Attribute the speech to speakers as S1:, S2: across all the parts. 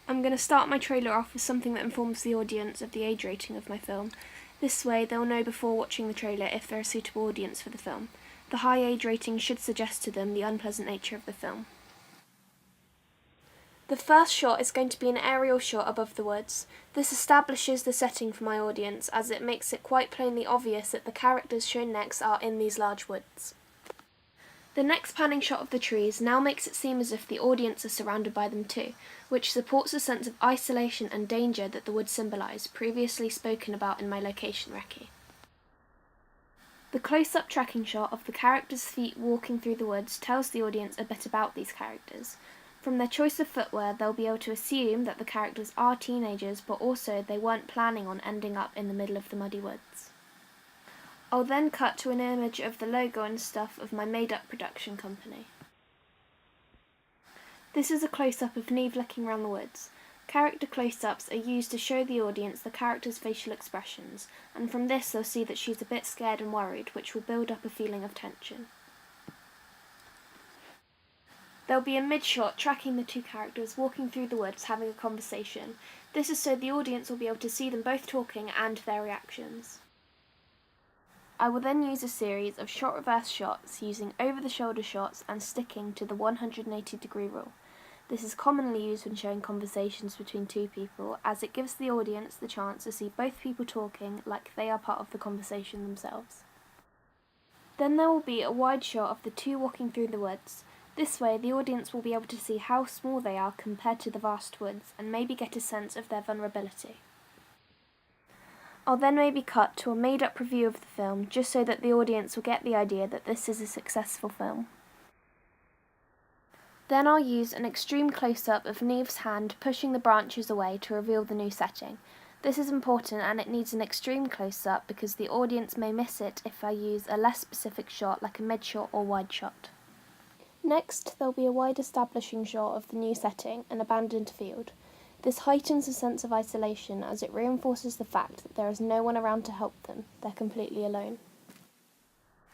S1: I'm going to start my trailer off with something that informs the audience of the age rating of my film. This way they'll know before watching the trailer if they're a suitable audience for the film. The high age rating should suggest to them the unpleasant nature of the film. The first shot is going to be an aerial shot above the woods. This establishes the setting for my audience, as it makes it quite plainly obvious that the characters shown next are in these large woods. The next panning shot of the trees now makes it seem as if the audience are surrounded by them too, which supports the sense of isolation and danger that the woods symbolise, previously spoken about in my location recce. The close-up tracking shot of the characters' feet walking through the woods tells the audience a bit about these characters. From their choice of footwear, they'll be able to assume that the characters are teenagers, but also they weren't planning on ending up in the middle of the muddy woods. I'll then cut to an image of the logo and stuff of my made-up production company. This is a close-up of Neve looking around the woods. Character close-ups are used to show the audience the character's facial expressions, and from this they'll see that she's a bit scared and worried, which will build up a feeling of tension. There'll be a mid-shot tracking the two characters walking through the woods having a conversation. This is so the audience will be able to see them both talking and their reactions. I will then use a series of shot reverse shots using over-the-shoulder shots and sticking to the 180-degree rule. This is commonly used when showing conversations between two people, as it gives the audience the chance to see both people talking like they are part of the conversation themselves. Then there will be a wide shot of the two walking through the woods. This way the audience will be able to see how small they are compared to the vast woods and maybe get a sense of their vulnerability. I'll then maybe cut to a made-up review of the film, just so that the audience will get the idea that this is a successful film. Then I'll use an extreme close-up of Neve's hand pushing the branches away to reveal the new setting. This is important and it needs an extreme close-up because the audience may miss it if I use a less specific shot like a mid-shot or wide shot. Next, there'll be a wide establishing shot of the new setting, an abandoned field. This heightens a sense of isolation as it reinforces the fact that there is no one around to help them, they're completely alone.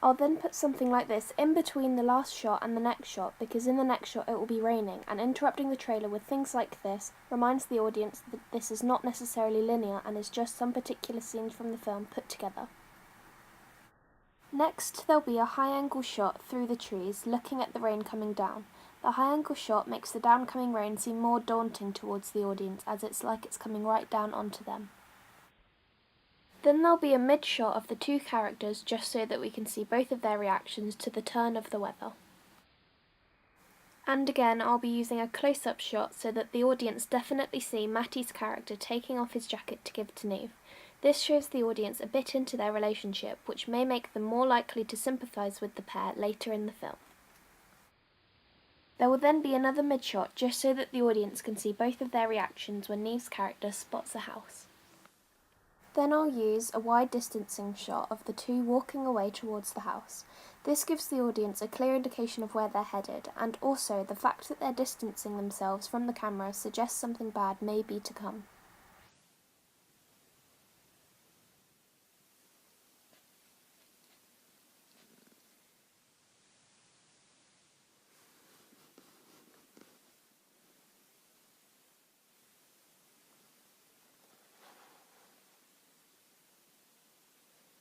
S1: I'll then put something like this in between the last shot and the next shot because in the next shot it will be raining, and interrupting the trailer with things like this reminds the audience that this is not necessarily linear and is just some particular scenes from the film put together. Next, there'll be a high-angle shot through the trees looking at the rain coming down. The high-angle shot makes the downcoming rain seem more daunting towards the audience as it's like it's coming right down onto them. Then there'll be a mid-shot of the two characters just so that we can see both of their reactions to the turn of the weather. And again, I'll be using a close-up shot so that the audience definitely see Matty's character taking off his jacket to give to Neve. This shows the audience a bit into their relationship, which may make them more likely to sympathise with the pair later in the film. There will then be another mid-shot just so that the audience can see both of their reactions when Neve's character spots a house. Then I'll use a wide distancing shot of the two walking away towards the house. This gives the audience a clear indication of where they're headed, and also the fact that they're distancing themselves from the camera suggests something bad may be to come.